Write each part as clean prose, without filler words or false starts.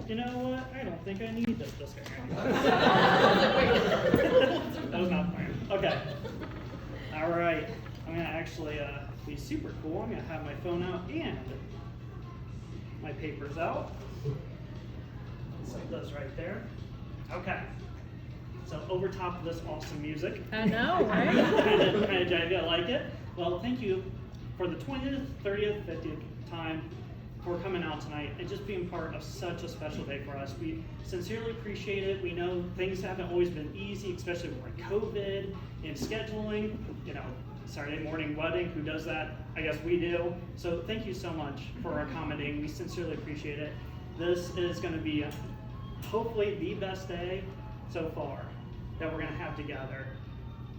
You know what? I don't think I need this discount. That was not planned. Okay. All right. I'm gonna actually be super cool. I'm gonna have my phone out and my papers out. Set those right there. Okay. So over top of this awesome music. I know, right? kind of jive you. I like it. Well, thank you for the 20th, 30th, 50th time for coming out tonight and just being part of such a special day for us. We sincerely appreciate it. We know things haven't always been easy, especially with COVID and scheduling. You know, Saturday morning wedding, who does that? I guess we do. So thank you so much for accommodating. We sincerely appreciate it. This is going to be hopefully the best day so far that we're going to have together.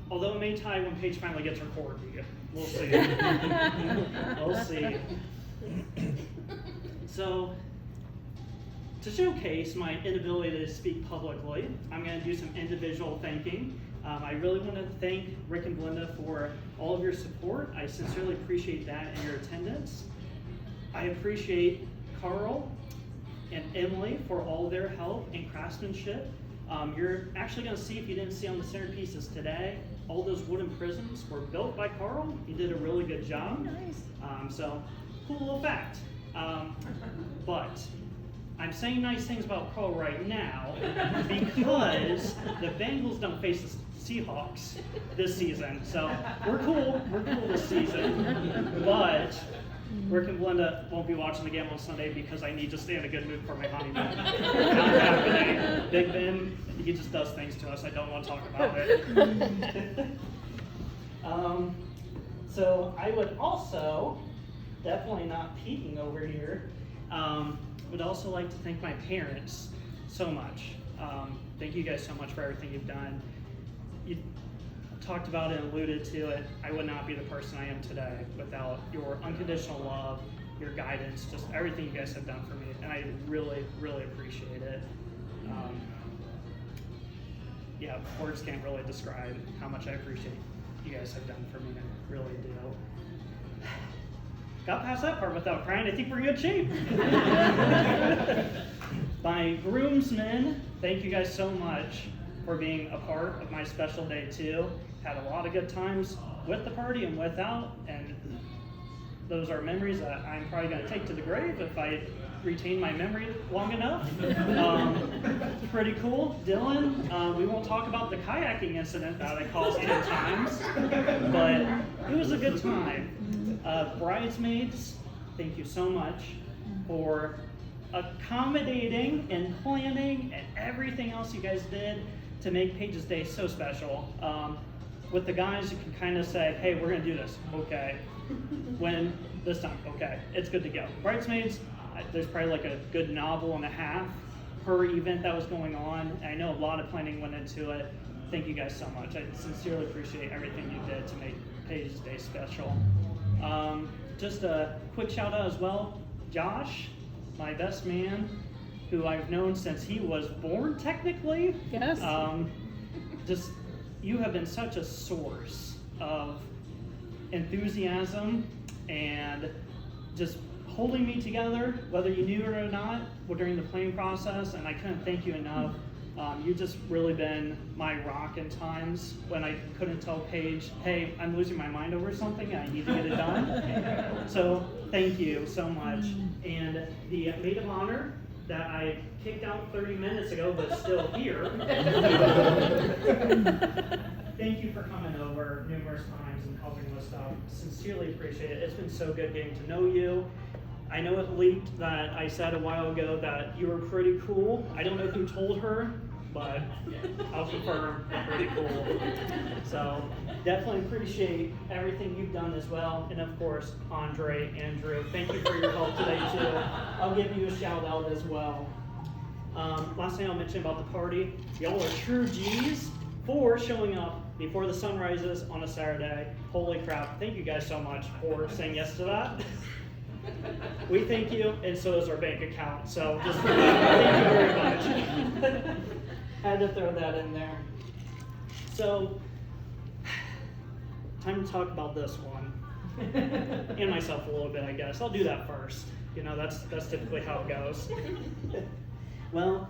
Although it may tie when Paige finally gets her cord. We'll see. We'll see. So, to showcase my inability to speak publicly, I'm going to do some individual thanking. I really want to thank Rick and Belinda for all of your support. I sincerely appreciate that and your attendance. I appreciate Carl and Emily for all their help and craftsmanship. You're actually going to see, if you didn't see on the centerpieces today, all those wooden prisms were built by Carl. He did a really good job. Nice. So, cool little fact. But I'm saying nice things about Carl right now because the Bengals don't face the Seahawks this season. So we're cool this season. But Rick and Belinda won't be watching the game on Sunday because I need to stay in a good mood for my honeymoon. Not happening. Big Ben, he just does things to us. I don't want to talk about it. So I would also, definitely not peeking over here, would also like to thank my parents so much. Thank you guys so much for everything you've done. You talked about it and alluded to it. I would not be the person I am today without your unconditional love, your guidance, just everything you guys have done for me, and I really, really appreciate it. Yeah, words can't really describe how much I appreciate you guys have done for me. I really do. Got past that part without crying. I think we're in good shape. My groomsmen, thank you guys so much for being a part of my special day too. Had a lot of good times with the party and without, and those are memories that I'm probably going to take to the grave if I retain my memory long enough. Pretty cool. Dylan, we won't talk about the kayaking incident that I caused 10 times, but it was a good time. Bridesmaids, thank you so much for accommodating and planning and everything else you guys did to make Paige's Day so special. With the guys, you can kind of say, hey, we're going to do this. Okay. When this time, okay, it's good to go. Bridesmaids, there's probably like a good novel and a half per event that was going on. And I know a lot of planning went into it. Thank you guys so much. I sincerely appreciate everything you did to make Paige's Day special. Just a quick shout out as well, Josh, my best man, who I've known since he was born technically. Yes. Just, you have been such a source of enthusiasm and just holding me together, whether you knew it or not, during the planning process, and I couldn't thank you enough. You've just really been my rock in times when I couldn't tell Paige, hey, I'm losing my mind over something, I need to get it done. So thank you so much. And the maid of honor that I kicked out 30 minutes ago, but still here. Thank you for coming over numerous times and helping with stuff. Sincerely appreciate it. It's been so good getting to know you. I know it leaked that I said a while ago that you were pretty cool. I don't know who told her, but I'll confirm, pretty cool. So definitely appreciate everything you've done as well. And of course, Andre, Andrew, thank you for your help today too. I'll give you a shout out as well. Last thing I'll mention about the party, y'all are true G's for showing up before the sun rises on a Saturday. Holy crap, thank you guys so much for saying yes to that. We thank you, and so does our bank account. So just thank you very much. Had to throw that in there. So, time to talk about this one. And myself a little bit, I guess. I'll do that first. You know, that's typically how it goes. Well,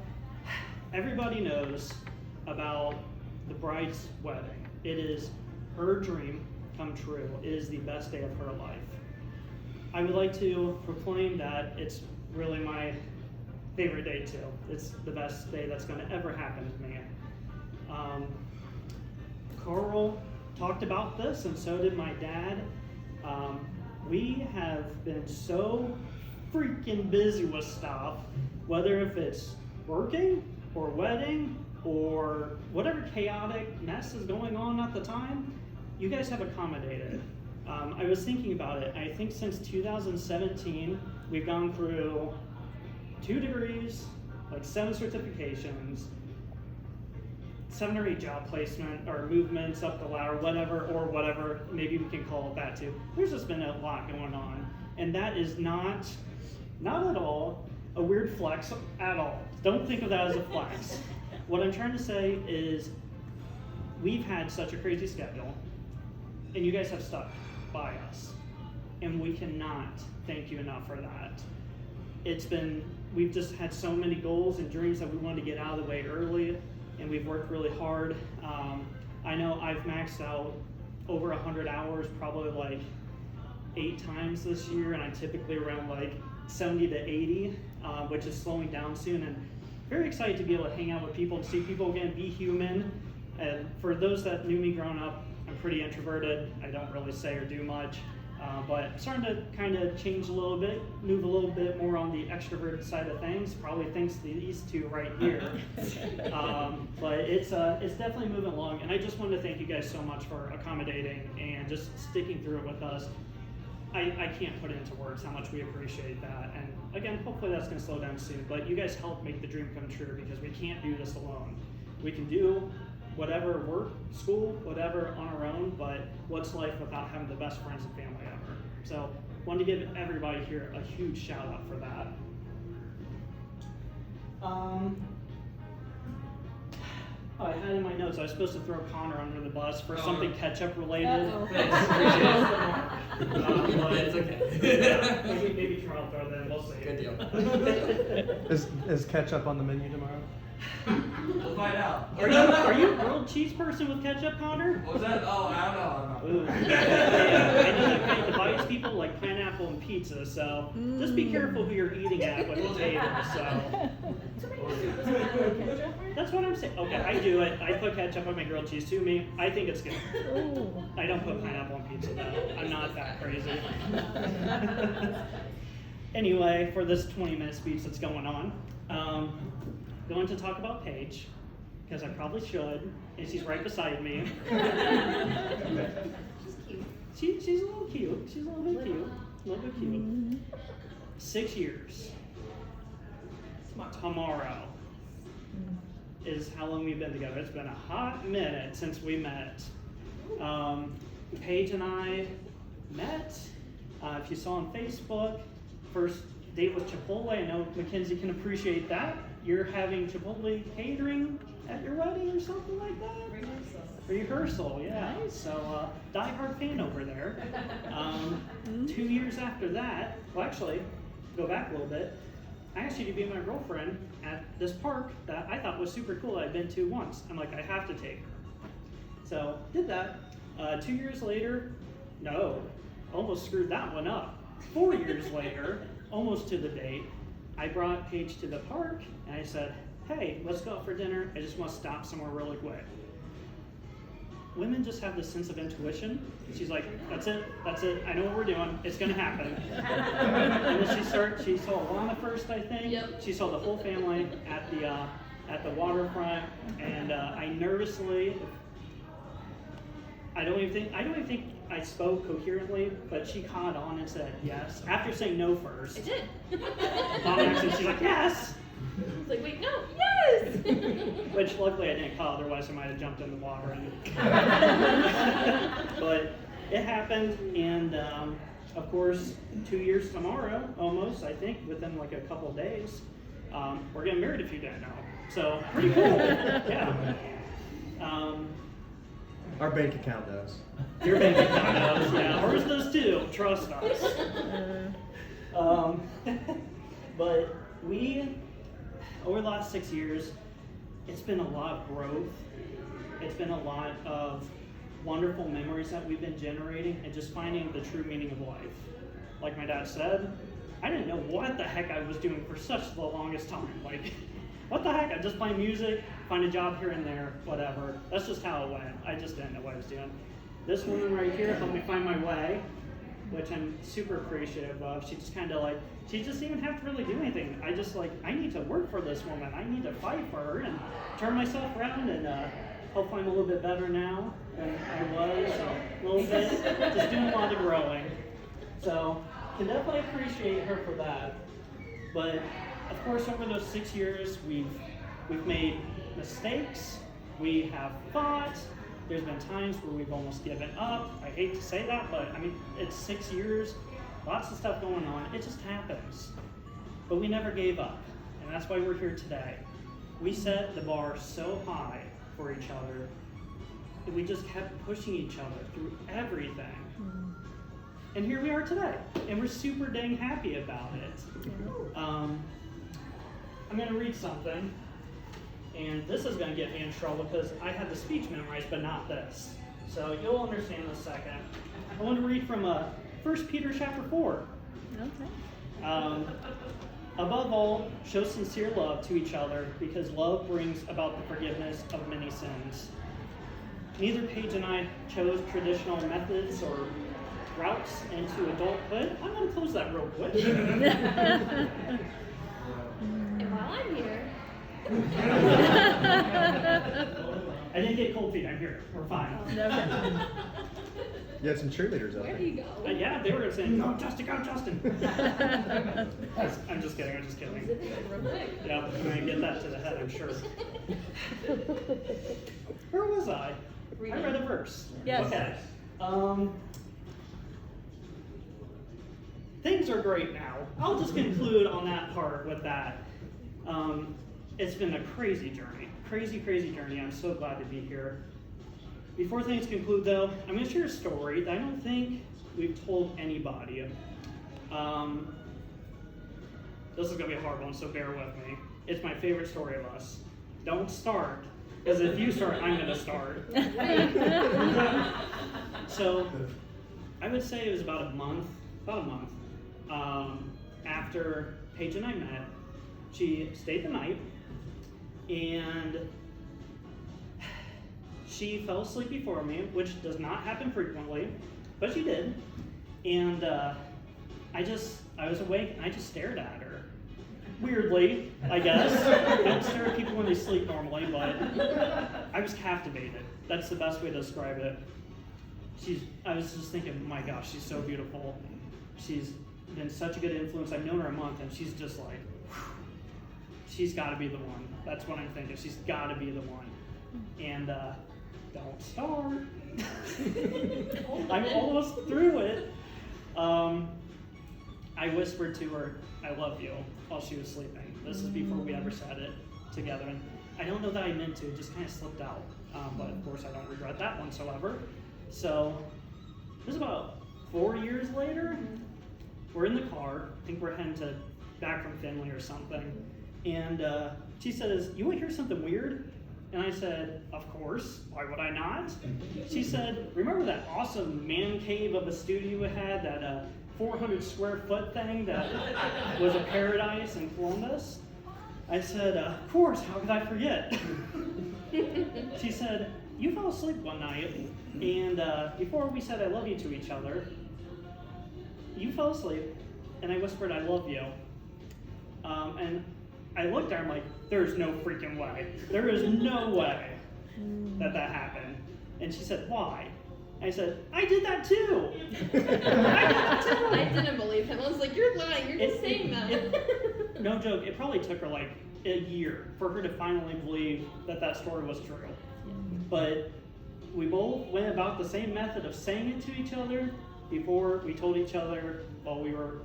everybody knows about the bride's wedding. It is her dream come true. It is the best day of her life. I would like to proclaim that it's really my favorite day too. It's the best day that's going to ever happen to me. Carl talked about this, and so did my dad. We have been so freaking busy with stuff, whether if it's working or wedding or whatever chaotic mess is going on at the time, you guys have accommodated. I was thinking about it. I think since 2017, we've gone through 2 degrees, like 7 certifications, 7 or 8 job placement or movements up the ladder, whatever, maybe we can call it that too. There's just been a lot going on. And that is not at all a weird flex at all. Don't think of that as a flex. What I'm trying to say is we've had such a crazy schedule, and you guys have stuck by us. And we cannot thank you enough for that. We've just had so many goals and dreams that we wanted to get out of the way early, and we've worked really hard. I know I've maxed out over 100 hours, probably like 8 times this year, and I'm typically around like 70 to 80, which is slowing down soon. And very excited to be able to hang out with people and see people again, be human. And for those that knew me growing up, I'm pretty introverted. I don't really say or do much, but I'm starting to kind of change a little bit, move a little bit more on the extroverted side of things, probably thanks to these two right here. But it's definitely moving along, and I just wanted to thank you guys so much for accommodating and just sticking through it with us. I can't put it into words how much we appreciate that, and again, hopefully that's going to slow down soon, but you guys help make the dream come true because we can't do this alone. We can do whatever, work, school, whatever on our own, but what's life without having the best friends and family ever? So wanted to give everybody here a huge shout out for that. I had in my notes I was supposed to throw Connor under the bus for something ketchup related. But it's okay. Maybe Charles throw that in. We'll see. Good deal. Is ketchup on the menu tomorrow? We'll find out. Are you a grilled cheese person with ketchup, Connor? What was that? Oh, I don't know. Ooh. Yeah, I know that kind of divides people like pineapple and pizza, so just be careful who you're eating at when you table. So that's what I'm saying. Okay, I do it. I put ketchup on my grilled cheese too. I think it's good. I don't put pineapple on pizza though. I'm not that crazy. Anyway, for this 20-minute speech that's going on, going to talk about Paige, because I probably should, and she's right beside me. She's cute. She's a little cute. She's a little bit cute. A little bit cute. 6 years. Tomorrow is how long we've been together. It's been a hot minute since we met. Paige and I met, if you saw on Facebook, first date with Chipotle. I know Mackenzie can appreciate that. You're having Chipotle catering at your wedding or something like that? Rehearsal, yeah. Nice. So, diehard fan over there. 2 years after that, well actually, go back a little bit, I asked you to be my girlfriend at this park that I thought was super cool that I'd been to once. I'm like, I have to take her. So, did that. 2 years later, no, almost screwed that one up. 4 years later, almost to the date, I brought Paige to the park and I said, hey, let's go out for dinner. I just want to stop somewhere really quick. Women just have this sense of intuition. She's like, that's it, I know what we're doing, it's gonna happen. And then she saw Alana first, I think. Yep. She saw the whole family at the waterfront, and I nervously, I don't even think I spoke coherently, but she caught on and said yes. After saying no first. I did. On accident, she's like, yes! I was like, wait, no, yes! Which luckily I didn't call, otherwise I might have jumped in the water. But it happened, and of course, 2 years tomorrow, almost, I think, within like a couple of days, we're getting married if you didn't know. So, pretty cool. Yeah. Our bank account does. Your bank account does, yeah. Ours does too. Trust us. But we over the last 6 years, it's been a lot of growth. It's been a lot of wonderful memories that we've been generating and just finding the true meaning of life. Like my dad said, I didn't know what the heck I was doing for such the longest time. Like, what the heck? I just play music, find a job here and there, whatever. That's just how it went. I just didn't know what I was doing. This woman right here helped me find my way, which I'm super appreciative of. She just kind of like, she just didn't even have to really do anything. I just like, I need to work for this woman. I need to fight for her and turn myself around and hopefully I'm a little bit better now than I was. A little bit, just doing a lot of growing. So, can definitely appreciate her for that. But of course, over those 6 years, we've made mistakes. We have fought. There's been times where we've almost given up. I hate to say that, but I mean, it's 6 years, lots of stuff going on. It just happens. But we never gave up, and that's why we're here today. We set the bar so high for each other that we just kept pushing each other through everything. And here we are today, and we're super dang happy about it. I'm going to read something. And this is going to get me in trouble because I had the speech memorized, but not this. So you'll understand in a second. I want to read from 1 Peter chapter 4. Okay. Above all, show sincere love to each other because love brings about the forgiveness of many sins. Neither Paige and I chose traditional methods or routes into adulthood. I'm going to close that real quick. And while I'm here, I didn't get cold feet. I'm here. We're fine. You had some cheerleaders out where there. do you go? Yeah, they were saying, "Go Justin, go Justin." I'm just kidding. I'm just kidding. Zip it real quick. Yeah, I'm gonna get that to the head, I'm sure. Where was I? I read a verse. Yes. Okay. Things are great now. I'll just conclude on that part with that. It's been a crazy journey. Crazy journey. I'm so glad to be here. Before things conclude, though, I'm going to share a story that I don't think we've told anybody. This is going to be a hard one, so bear with me. It's my favorite story of us. Don't start, because if you start, I'm going to start. So, I would say it was about a month after Paige and I met. She stayed the night, and she fell asleep before me, which does not happen frequently, but she did. And I was awake and I just stared at her. Weirdly, I guess. I don't stare at people when they sleep normally, but I was captivated. That's the best way to describe it. I was just thinking, my gosh, she's so beautiful. She's been such a good influence. I've known her a month and she's just like, whew, she's got to be the one. That's what I'm thinking. She's got to be the one. And don't start. I'm almost through it. I whispered to her, "I love you," while she was sleeping. This is before we ever said it together. And I don't know that I meant to, it just kind of slipped out. But of course I don't regret that whatsoever. So it was about 4 years later. We're in the car. I think we're heading back from Finley or something. And she says, "You want to hear something weird?" And I said, "Of course, why would I not?" She said, "Remember that awesome man cave of a studio we had, that 400 square foot thing that was a paradise in Columbus?" I said, "Of course, how could I forget?" She said, "You fell asleep one night, and before we said I love you to each other, you fell asleep, and I whispered I love you." And I looked at her, I'm like, "There's no freaking way. There is no way that happened." And she said, "Why?" I said, "I did that too." I didn't believe him. I was like, "You're lying. You're just saying that." No joke. It probably took her like a year for her to finally believe that story was true. But we both went about the same method of saying it to each other before we told each other while we were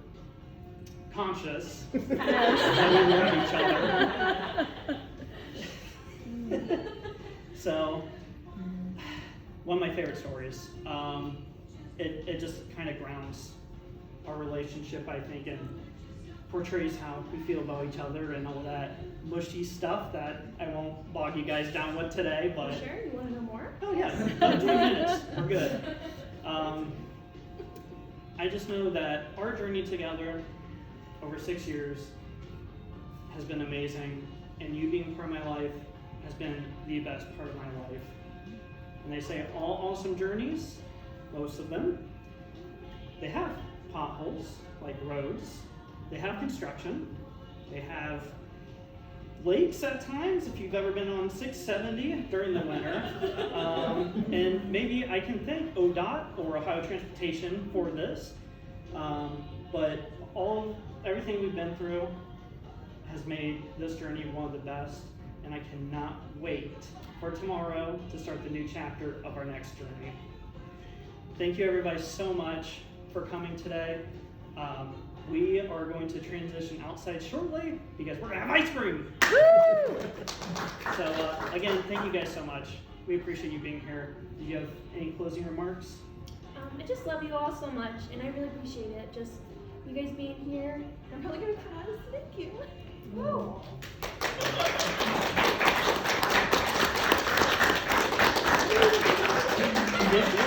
conscious that we love each other. So, one of my favorite stories. It just kind of grounds our relationship, I think, and portrays how we feel about each other and all that mushy stuff that I won't bog you guys down with today, but Sure, you want to know more? oh yeah, about 2 minutes, we're good. I just know that our journey together over 6 years has been amazing, and you being part of my life has been the best part of my life. And they say all awesome journeys, most of them, they have potholes, like roads, they have construction, they have lakes at times, if you've ever been on 670 during the winter. And maybe I can thank ODOT or Ohio Transportation for this. But everything we've been through has made this journey one of the best. And I cannot wait for tomorrow to start the new chapter of our next journey. Thank you everybody so much for coming today. We are going to transition outside shortly because we're gonna have ice cream. So again, thank you guys so much. We appreciate you being here. Do you have any closing remarks? I just love you all so much, and I really appreciate it. Just you guys being here. I'm probably gonna cry. So thank you. Woo. If